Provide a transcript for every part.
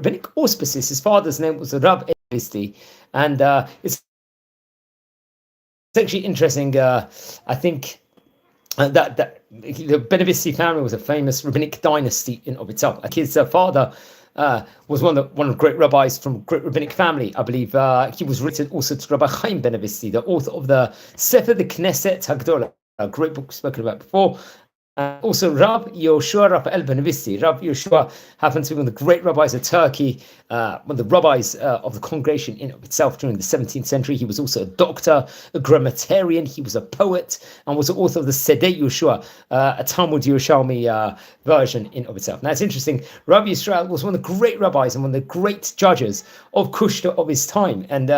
rabbinic auspices. His father's name was Rabbi Yisrael Benevisti, and it's actually interesting. I think that the Benevisti family was a famous rabbinic dynasty in of itself. His father was one of the great rabbis from a great rabbinic family. I believe he was related also to Rabbi Chaim Benevisti, the author of the Sefer the Knesset Hagdolah, a great book spoken about before. Also, Rabbi Yisrael Benevisti. Rabbi Yisrael happens to be one of the great rabbis of Turkey, one of the rabbis of the congregation in of itself during the 17th century. He was also a doctor, a grammarian. He was a poet, and was the author of the Sedei Yeshua, a Talmud Yerushalmi version in of itself. Now, it's interesting. Rabbi Yisrael was one of the great rabbis and one of the great judges of Kushta of his time, and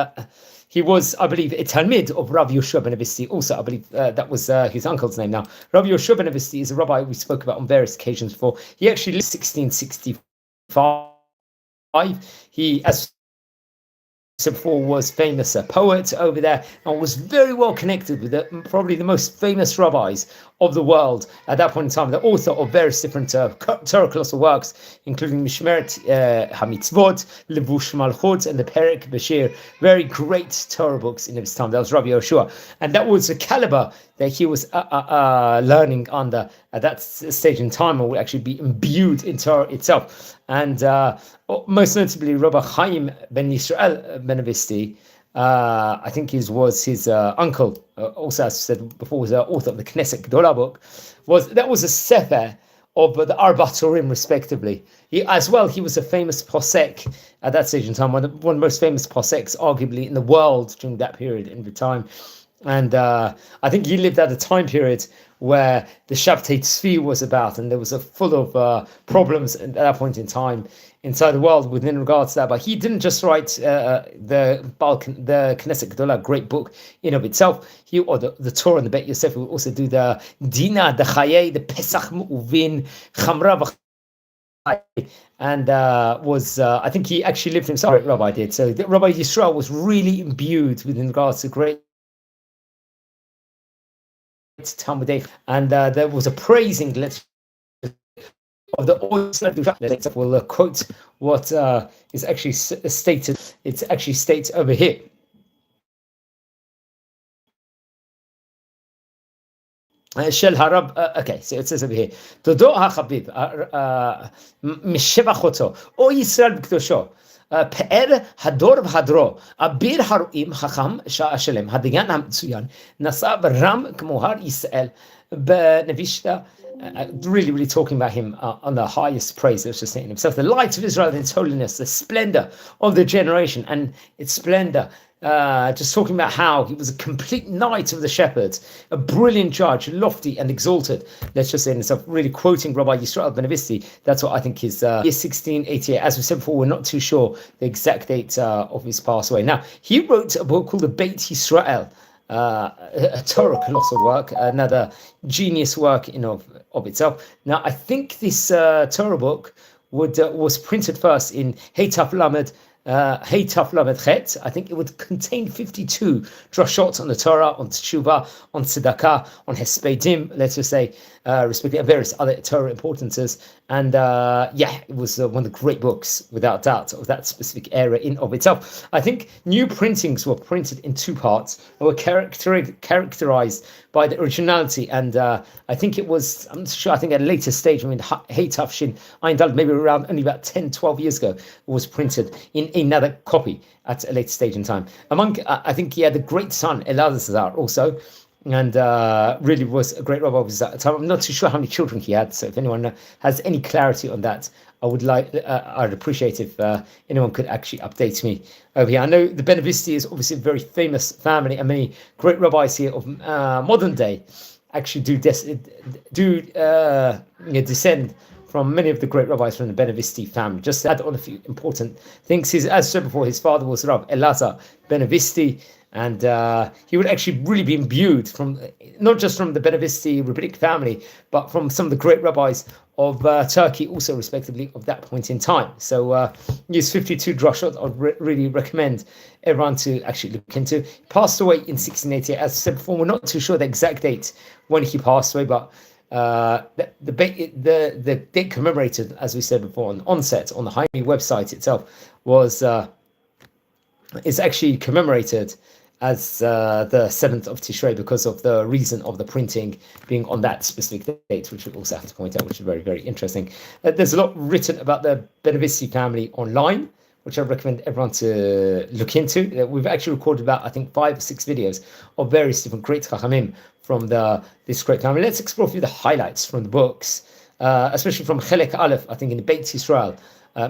he was, I believe, a Talmid of Rabbi Yisrael Benevisti. Also, I believe that was his uncle's name. Now, Rabbi Yisrael Benevisti is a rabbi we spoke about on various occasions before. He actually lived 1665. He, as before, was famous a poet over there and was very well connected with probably the most famous rabbis of the world at that point in time, the author of various different Torah colossal works, including Mishmeret HaMitzvot, Levush Malchut, and the Perek Bashir, very great Torah books in his time. That was Rabbi Yoshua, and that was the caliber that he was learning under at that stage in time, and would actually be imbued in Torah itself. And most notably, Rabbi Chaim Ben Yisrael Benevisti, I think was his uncle, also as I said before, was the author of the Knesset Gdolah book. That was a sefer of the Arba Turim, respectively. He was a famous posek at that stage in time, one of the most famous poseks, arguably, in the world during that period in the time. And I think he lived at a time period where the Shabtai Tzvi was about, and there was full of problems at that point in time inside the world within regards to that. But he didn't just write the Knesset Gdolah, great book in of itself. The Torah and the Bet Yosef. He would also do the Dina, the Chaye, the Pesach Mu'uvin, Chamra v'Chaye, and I think he actually lived himself. Rabbi did. So Rabbi Yisrael was really imbued within regards to great Talmudic, and there was a praising literature of the Oyster. We'll quote what is actually stated. It actually states over here. Shel Harab. Okay, so it says over here. Todo HaChabib Mishevachoto O Yisrael B'Kedosho. פאר הדור והדרו, אביר הרועים חכם שעה שלם, הדיין המצוין, נשא ברם כמו הר ישראל, בנבנישתי, really talking about him on the highest praise, let's just say in himself, the light of Israel in its holiness, the splendor of the generation and its splendor, just talking about how he was a complete knight of the shepherds, a brilliant judge, lofty and exalted, let's just say in itself, really quoting Rabbi Yisrael Benevisti. That's what I think is year 1688. As we said before, we're not too sure the exact date of his pass away. Now, he wrote a book called the Beit Yisrael, a Torah colossal work, another genius work in of itself. Now, I think this Torah book was printed first in Hey Taf Lamed Chet. I think it would contain 52 drashot on the Torah, on Teshuvah, on Tzedakah, on Hespedim, let's just say, respectively, and various other Torah importances. And it was one of the great books, without doubt, of that specific era in of itself. I think new printings were printed in two parts, and were characterized by the originality. And I think it was, I'm not sure, I think at a later stage, Hey Tafshin, maybe around only about 10, 12 years ago, it was printed in another copy at a later stage in time. I think he had a great son, Elazar, also, and really was a great rabbi of his time. I'm not too sure how many children he had, so if anyone has any clarity on that, I'd appreciate if anyone could actually update me over here. I know the Benevisti is obviously a very famous family, and many great rabbis here of modern day actually do descend from many of the great rabbis from the Benevisti family. Just to add on a few important things, as I said before, his father was Rav Elazar Benevisti, and he would actually really be imbued from, not just from the Benevisti rabbinic family, but from some of the great rabbis of Turkey, also respectively, of that point in time. So his 52 drashot, I'd really recommend everyone to actually look into. He passed away in 1688. As I said before, we're not too sure the exact date when he passed away, but the date commemorated, as we said before, on onset on the Haimi website itself is actually commemorated as the 7th of Tishrei because of the reason of the printing being on that specific date, which we also have to point out, which is very, very interesting. There's a lot written about the Benevisti family online, which I recommend everyone to look into. We've actually recorded about, I think, 5 or 6 videos of various different great chachamim from this great family. Let's explore through the highlights from the books, especially from Chelek Aleph, I think in the Beit Yisrael,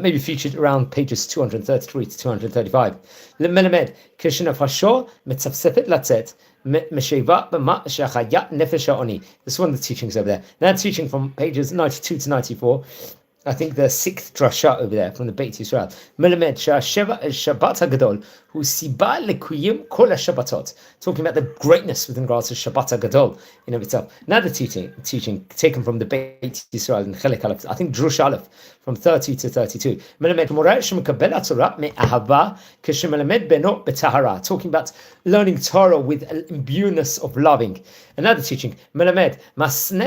maybe featured around pages 233 to 235. למלמד, כשנפשו מצפצפת לצאת, משאבה במה שהחיה נפש העוני. This is one of the teachings over there. Now teaching from pages 92 to 94. I think the 6th drasha over there from the Beit Yisrael. מלמד שהשבת הגדול הוא סיבה לקיים כל השבתות. Talking about the greatness within regards to Shabbat HaGadol in of itself. Another teaching taken from the Beit Yisrael in Chelek Aleph, I think Drush Aleph, from 30 to 32. מלמד מורה שמקבל התורה מאהבה כשמלמד בנו בטהרה. Talking about learning Torah with an imbueness of loving. Another teaching, מלמד מסנה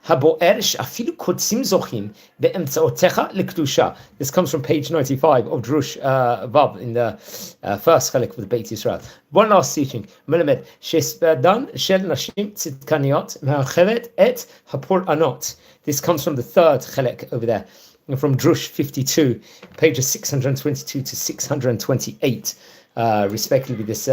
הבוער שאפילו קודשים זוכים באמצעותיך לקדושה. This comes from page 95 of Drush Vav in the first Chelek of the Beit Yisrael. One last teaching, מלמד שהספדן של נשים צדקניות מאחרת את הפורענות. This comes from the 3rd Chelek over there, from Drush 52, pages 622 to 628, respectively, this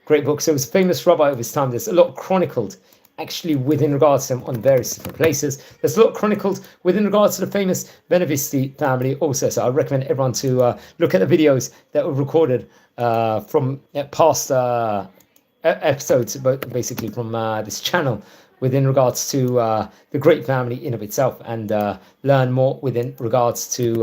great book. So it was a famous rabbi of his time. There's a lot chronicled actually within regards to him on various different places. There's a lot chronicled within regards to the famous Benevisti family also. So I recommend everyone to look at the videos that were recorded from past episodes, basically from this channel, within regards to the great family in of itself, and learn more within regards to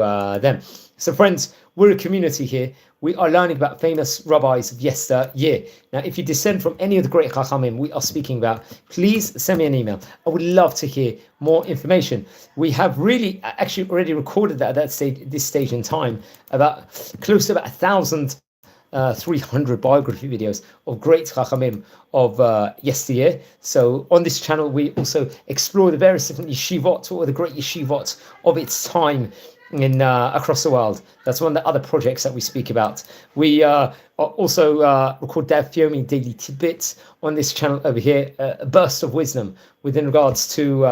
them. So friends, we're a community here. We are learning about famous rabbis of yesteryear. Now, if you descend from any of the great chachamim we are speaking about, please send me an email. I would love to hear more information. We have really actually already recorded that at this stage in time, about close to about 1,300 biography videos of great chachamim of yesteryear. So on this channel, we also explore the various different yeshivot, or the great yeshivot of its time in across the world. That's one of the other projects that we speak about. We also record Daf Yomi daily tidbits on this channel over here, a burst of wisdom within regards to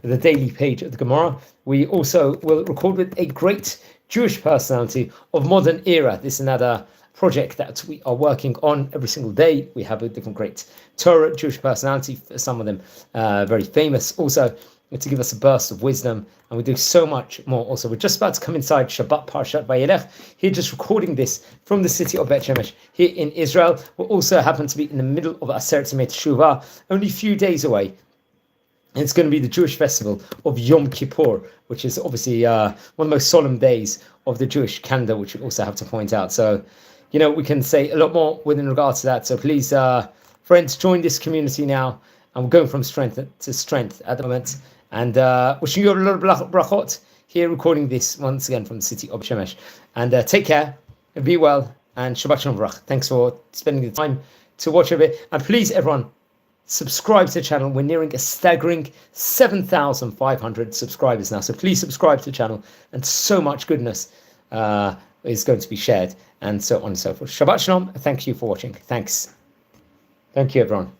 the daily page of the Gemara. We also will record with a great Jewish personality of modern era. This is another project that we are working on every single day. We have a different great Torah Jewish personality, some of them very famous also, to give us a burst of wisdom, and we do so much more. Also, we're just about to come inside Shabbat Parshat Vayelech. Here, just recording this from the city of Bet Shemesh here in Israel. We also happen to be in the middle of Aseret Yemei Teshuvah, only a few days away. And it's going to be the Jewish festival of Yom Kippur, which is obviously one of the most solemn days of the Jewish calendar, which we also have to point out. So, you know, we can say a lot more within regards to that. So please, friends, join this community now. And we're going from strength to strength at the moment. And wishing you a lot of brachot here, recording this once again from the city of Shemesh. And take care, and be well, and Shabbat Shalom Brach. Thanks for spending the time to watch a bit. And please, everyone, subscribe to the channel. We're nearing a staggering 7,500 subscribers now. So please subscribe to the channel, and so much goodness is going to be shared, and so on and so forth. Shabbat Shalom. Thank you for watching. Thanks. Thank you, everyone.